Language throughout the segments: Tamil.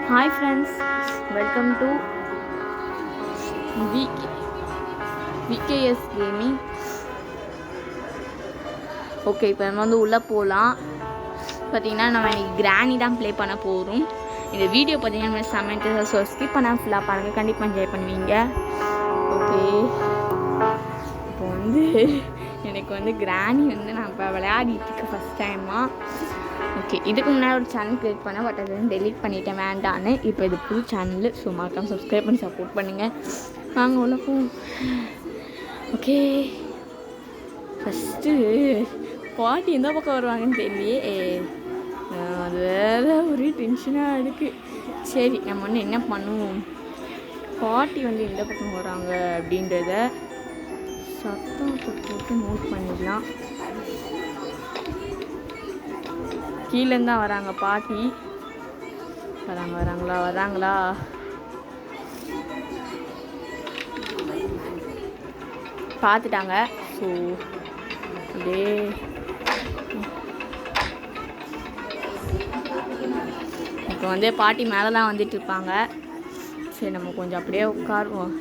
Hi friends, welcome to VKS Gaming. Okay, இப்போ நம்ம வந்து உள்ளே போகலாம். பார்த்தீங்கன்னா நம்ம இன்றைக்கி கிராணி தான் ப்ளே பண்ண போகிறோம். இந்த வீடியோ பார்த்தீங்கன்னா செம்ம ஸோ ஸ்கிப் பண்ணால் ஃபுல்லாக பாருங்கள், கண்டிப்பாக என்ஜாய் பண்ணுவீங்க. ஓகே, இப்போ வந்து எனக்கு வந்து கிராணி வந்து நான் இப்போ விளையாடிட்டு இருக்கேன் ஃபஸ்ட் டைமாக. ஓகே, இதுக்கு முன்னாடி ஒரு சேனல் க்ரியேட் பண்ணேன், பட் அது வந்து டெலீட் பண்ணிவிட்டேன் வேண்டான்னு. இப்போ இது புது சேனல், ஸோ மறக்காம சப்ஸ்கிரைப் பண்ணி சப்போர்ட் பண்ணுங்கள். வாங்க உள்ள போவோம். ஓகே, ஃபஸ்ட்டு பாட்டி எந்த பக்கம் வருவாங்கன்னு தெரியலையே, அது வேறு ஒரே டென்ஷனாக இருக்குது. சரி, நம்ம வந்து என்ன பண்ணுவோம், பாட்டி வந்து எந்த பக்கம் வராங்க அப்படின்றத சத்தத்தை போட்டு நோட் பண்ணிடலாம். கீழேருந்து தான் வராங்க பாட்டி. வராங்களா பார்த்துட்டாங்க. ஸோ அப்படியே இப்போ வந்து பாட்டி மேலே தான் வந்துட்டு இருப்பாங்க. சரி, நம்ம கொஞ்சம் அப்படியே உட்காருவோம்.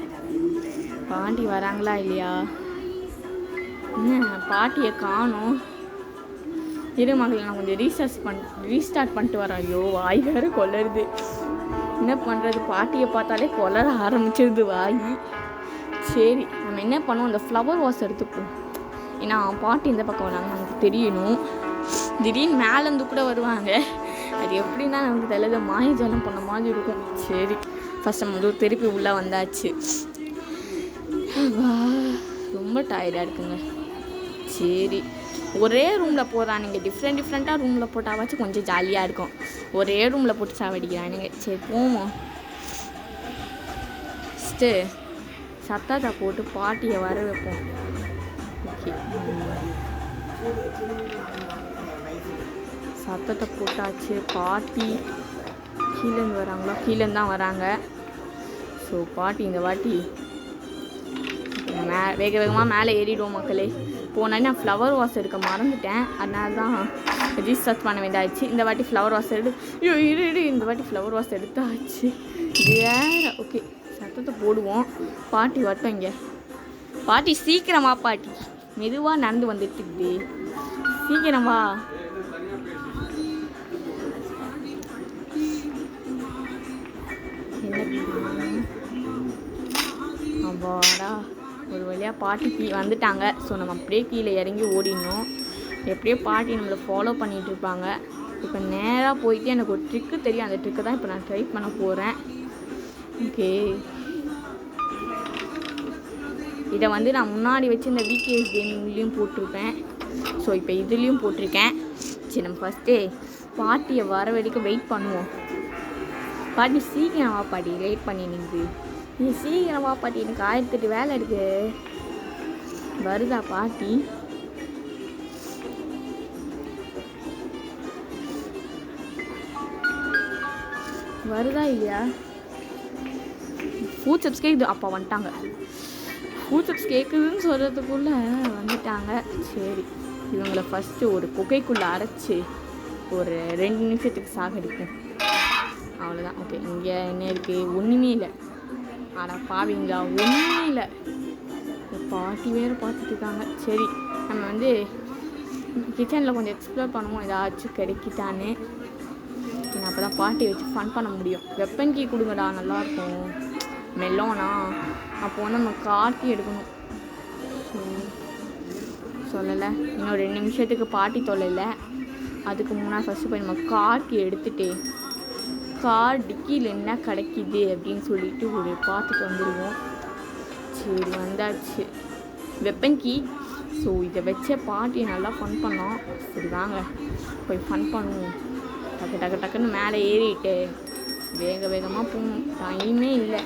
பாட்டி வராங்களா இல்லையா, என்ன பாட்டியை காணோம். இரு மகளை, நான் கொஞ்சம் ரீஸ்டார்ட் பண்ணிட்டு வரேன். ஐயோ, வாய் வேறு கொலருது. என்ன பண்ணுறது, பாட்டியை பார்த்தாலே கொலர ஆரம்பிச்சிருது வாய். சரி, நம்ம என்ன பண்ணுவோம், இந்த ஃப்ளவர் வாஷ் எடுத்துப்போம். ஏன்னா பாட்டி இந்த பக்கம் வராங்க, நமக்கு தெரியணும். திடீர்னு மேலேருந்து கூட வருவாங்க. அது எப்படின்னா நமக்கு தெரியல, மாயஜாலம் பண்ண மாதிரி இருக்கும். சரி, ஃபஸ்ட் நம்ம திருப்பி உள்ளே வந்தாச்சு. ரொம்ப டயர்டாக இருக்குங்க. சரி, ஒரே ரூமில் போகிறானுங்க, டிஃப்ரெண்ட்டாக ரூமில் போட்டாவாச்சும் கொஞ்சம் ஜாலியாக இருக்கும். ஒரே ரூமில் போட்டு சாவடிக்கிறானுங்க. சரி போவோம். ஃபஸ்ட்டு சத்தத்தை போட்டு பாட்டியை வர வைப்போம். ஓகே, சத்தத்தை போட்டாச்சு. பாட்டி கீழேருந்து வராங்களா, கீழேருந்து தான் வராங்க. ஸோ பாட்டி இந்த வாட்டி வேகமாக மேலே ஏறிடுவோம் மக்களே. போனே நான் ஃப்ளவர் வாஷ் எடுக்க மறந்துட்டேன், அதனால தான் ரீசார்ஜ் பண்ண வேண்டியாச்சு. இந்த வாட்டி ஃப்ளவர் வாஷ் இந்த வாட்டி ஃப்ளவர் வாஷ் எடுத்தாச்சு. இது வேறு. ஓகே, சத்தத்தை போடுவோம். பாட்டி வரட்டும். இங்கே பாட்டி சீக்கிரமா, பாட்டி மெதுவாக நடந்து வந்துட்டு சீக்கிரமா. அப்பாடா, ஒரு வழியாக பாட்டி வந்துட்டாங்க. ஸோ நம்ம அப்படியே கீழே இறங்கி ஓடிடணும். எப்படியோ பாட்டி நம்மளை ஃபாலோ பண்ணிகிட்டு இருப்பாங்க. இப்போ நேராக போயிட்டு எனக்கு ஒரு ட்ரிக்கு தெரியும், அந்த ட்ரிக்கை தான் இப்போ நான் ட்ரை பண்ண போகிறேன். ஓகே, இதை வந்து நான் முன்னாடி வச்சு இந்த VKS கேமிங்லேயும் போட்டிருப்பேன். ஸோ இப்போ இதுலேயும் போட்டிருக்கேன். சரி, நம்ம ஃபஸ்ட்டே பாட்டியை வர வரைக்கும் வெயிட் பண்ணுவோம். பாட்டி சீக்கிரம் வா பாட்டி, வெயிட் பண்ணி நின்று நீ சீக்கிரம் வா பாட்டி, எனக்கு 1008 வேலை இருக்குது. வருதா பாட்டி? வருதா இல்லையா? ஃபுட்ஸ்டெப்ஸ் கேட்குது. அப்பா வந்துட்டாங்க. ஃபுட்ஸ்டெப்ஸ் கேட்குதுன்னு சொல்கிறதுக்குள்ளே வந்துட்டாங்க. சரி, இவங்களை ஃபஸ்ட்டு ஒரு குகைக்குள்ளே அரைச்சி ஒரு 2 நிமிஷத்துக்கு சாகடிக்கும். அவ்வளோதான். ஓகே, இங்கே என்ன இருக்குது? ஒன்றுமே இல்லை. ஆனால் பாவீங்களா, ஒன்றுமே இல்லை. பாட்டி வேறு பார்த்துட்டு இருக்காங்க. சரி, நம்ம வந்து கிச்சனில் கொஞ்சம் எக்ஸ்ப்ளோர் பண்ணுவோம், ஏதாச்சும் கிடைக்கிட்டான்னு. ஏன்னா அப்போ தான் பாட்டி வச்சு ஃபன் பண்ண முடியும். வெப்பன் கீ கொடுங்கடா, நல்லாயிருக்கும். மெல்லோனா அப்போ வந்து நம்ம காட்டி எடுக்கணும். சொல்லலை, இன்னும் 2 நிமிஷத்துக்கு பாட்டி தொல்லைஇல்லை. அதுக்கு முன்னாடி ஃபஸ்ட்டு போய் நம்ம காட்டி எடுத்துகிட்டு கார் டிக்கியில் என்ன கிடைக்கிது அப்படின்னு சொல்லிட்டு ஒரு பார்த்துட்டு வந்துடுவோம். சரி, வந்தாச்சு வெப்பன் கீ. ஸோ இதை வச்ச பாட்டியை நல்லா ஃபன் பண்ணோம். சரி வாங்க போய் ஃபன் பண்ணுவோம். டக்குன்னு மேலே ஏறிட்டு வேகமாக போகணும், டைமே இல்லை.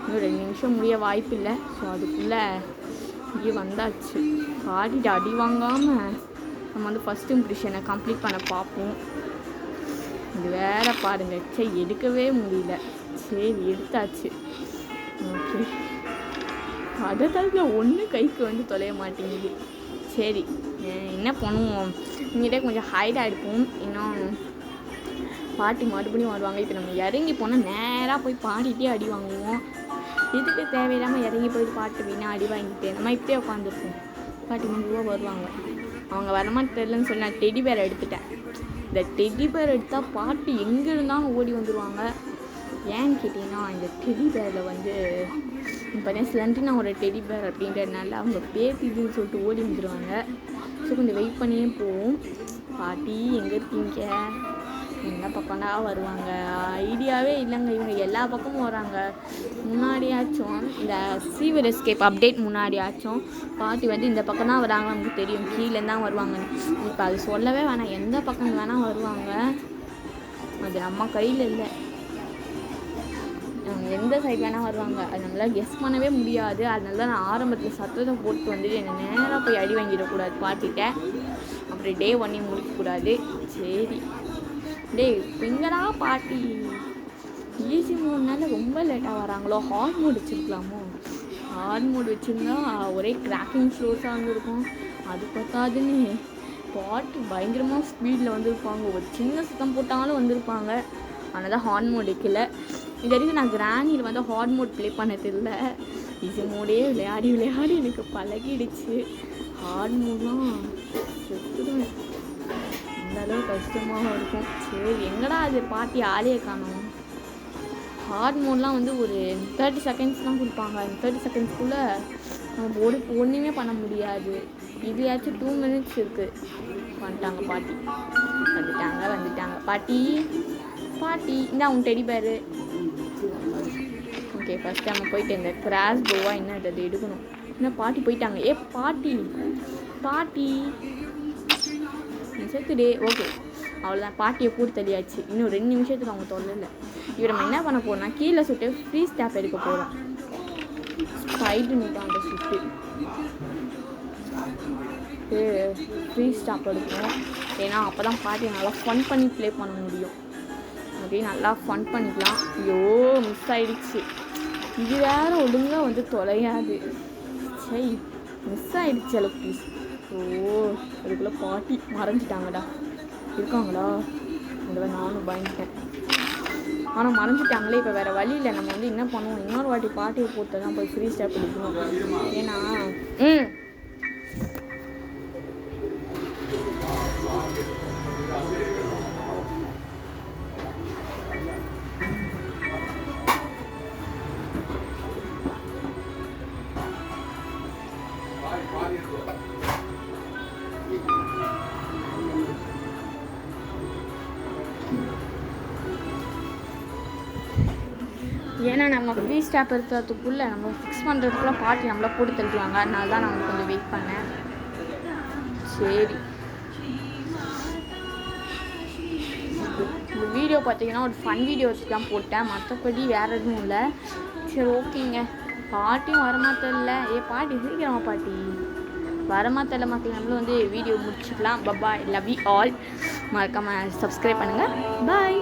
இன்னும் 2 நிமிஷம் முடிய வாய்ப்பு இல்லை. ஸோ அதுக்குள்ளே இங்கே வந்தாச்சு. பாட்டிட்டு அடி வாங்காமல் நம்ம வந்து ஃபஸ்ட் இம்ப்ரெஷனை கம்ப்ளீட் பண்ண பார்ப்போம். இது வேறு பாருங்கள், எடுக்கவே முடியல. சரி, எடுத்தாச்சு. ஓகே, அதை ஒன்று கைக்கு வந்து தொலைய மாட்டேங்குது. சரி, என்ன பண்ணுவோம், இங்கிட்டே கொஞ்சம் ஹைடாக இருக்கும். இன்னும் பாட்டி மறுபடியும் வருவாங்க. இப்போ நம்ம இறங்கி போனால் நேராக போய் பாடிட்டே அடி வாங்குவோம். இதுக்கு தேவையில்லாமல் இறங்கி போய் பாட்டு வீணா அடி வாங்கிட்டு நம்ம இப்படியே உட்காந்துருப்போம். பாட்டி மெதுவாக வருவாங்க. அவங்க வரமான்னு தெரிலன்னு சொல்லி நான் டெடி பேர் எடுத்துட்டேன். இந்த டெடி பேர் எடுத்தால் பாட்டி எங்கே இருந்தாலும் ஓடி வந்துடுவாங்க. ஏன்னு கேட்டிங்கன்னா இந்த டெடி பேரில் வந்து பார்த்தீங்கன்னா ஸ்லண்டினா ஒரு டெடி பேர் அப்படின்றதுனால அவங்க பேத்திதுன்னு சொல்லிட்டு ஓடி வந்துடுவாங்க. ஸோ கொஞ்சம் வெயிட் பண்ணியே போவோம். பாட்டி எங்கே இருக்கீங்க, என்ன பக்கம்னா வருவாங்க, ஐடியாவே இல்லைங்க. இவங்க எல்லா பக்கமும் வராங்க. முன்னாடியாச்சும் இந்த சீவர் எஸ்கேப் அப்டேட் முன்னாடியாச்சும் பாட்டி வந்து இந்த பக்கம் தான் வராங்க, நமக்கு தெரியும் கீழே தான் வருவாங்க. இப்போ அது சொல்லவே வேணாம், எந்த பக்கம் வேணால் வருவாங்க. அது நம்ம கையில் இல்லை, எந்த சைட் வேணால் வருவாங்க. அது நம்மளால் கெஸ் பண்ணவே முடியாது. அதனால தான் நான் ஆரம்பத்தில் சத்தத்தை போட்டு வந்துட்டு என்னை நேராக போய் அடி வாங்கிடக்கூடாது பாட்டிட்ட. அப்புறம் டே 1 முடிக்கக்கூடாது. சரி டே எங்கடா பாட்டி ஈஸி மோட்னால ரொம்ப லேட்டாக வராங்களோ, ஹார்ட் மோட் வச்சுருக்கலாமோ. ஹார்ட் மோட் வச்சுருந்தா ஒரே கிராக்கிங் ஃப்ளோஸாக வந்துருக்கும். அது பார்த்தாதுன்னு பாட்டு பயங்கரமாக ஸ்பீடில் வந்திருப்பாங்க. ஒரு சின்ன சத்தம் போட்டாலும் வந்திருப்பாங்க. ஆனால் தான் ஹார்ட் மோட் வைக்கல. இது வரைக்கும் நான் கிராணியில் வந்து ஹார்ட் மோட் ப்ளே பண்ணதில்லை. ஈஸி மோடே விளையாடி எனக்கு பழகிடுச்சு. ஹார்ட் மோட்லாம் செத்துடுவேன், அந்தளவு கஷ்டமாக இருக்கும். சரி எங்கடா அது பாட்டி ஆளே காணும். ஹார்ட் மோட்லாம் வந்து ஒரு 30 செகண்ட்ஸ் தான் கொடுப்பாங்க. அந்த 30 செகண்ட்ஸ்க்குள்ளே நம்ம ஒன்றுமே பண்ண முடியாது. இதுயாச்சும் 2 மினிட்ஸ் இருக்குது. வந்துட்டாங்க பாட்டி, வந்துட்டாங்க பாட்டி. இந்த அவங்க டெடி பேரு. ஓகே ஃபஸ்ட்டு நம்ம போயிட்டு இந்த கிராஸ் போவா என்ன அது எடுக்கணும். இன்னும் பாட்டி போயிட்டாங்க. பாட்டி செத்துடே. ஓகே அவ்வளோதான், பாட்டியை கூட்டு தள்ளியாச்சு. இன்னும் 2 நிமிஷத்துக்கு அவங்க தொல்லை. இவர் நம்ம என்ன பண்ண போகிறோம்னா கீழே சுட்டு ஃப்ரீஸ் டேப் எடுக்க போகிறோம். ஸ்பைடு நிட்டாங்க சுட்டு ஃப்ரீஸ் டேப் எடுக்கணும். ஏன்னா அப்போ தான் பாட்டியை நல்லா ஃபன் பண்ணி ப்ளே பண்ண முடியும். அப்படியே நல்லா ஃபன் பண்ணிக்கலாம். ஐயோ மிஸ் ஆகிடுச்சு. இது வேறு ஒழுங்காக வந்து தொலையாது. சரி மிஸ் ஆகிடுச்சு அளவுக்கு. ஓ அதுக்குள்ளே பாட்டி மறைஞ்சிட்டாங்கடா. இருக்காங்களா அதில் நானும் பயந்துட்டேன். ஆனால் மறைஞ்சிட்டாங்களே. இப்போ வேறு வழி இல்லை. நம்ம வந்து என்ன பண்ணுவோம், இன்னொரு வாட்டி பாட்டியை போட்டு தான் போய் ஃப்ரீ ஸ்டாப் எடுக்கணும். ஏன்னா நம்ம ஃப்ரீ ஸ்டாப் இருக்கிறதுக்குள்ளே நம்ம ஃபிக்ஸ் பண்ணுறதுக்குள்ளே பாட்டி நம்மளை போட்டு தள்ளுவாங்க. அதனால தான் நான் கொஞ்சம் வெயிட் பண்ணேன். சரி இந்த வீடியோ பார்த்தீங்கன்னா ஒரு ஃபன் வீடியோஸ் தான் போட்டேன், மற்றபடி வேறு எதுவும் இல்லை. சரி ஓகேங்க. பாட்டியும் வரமாட்டல. பாட்டி சீக்கிரமா பாட்டி வரமாட்டல மக்கள். நம்மளும் வந்து வீடியோ முடிச்சுக்கலாம். Bye bye, love you all. மறக்காமல் சப்ஸ்கிரைப் பண்ணுங்கள். பாய்.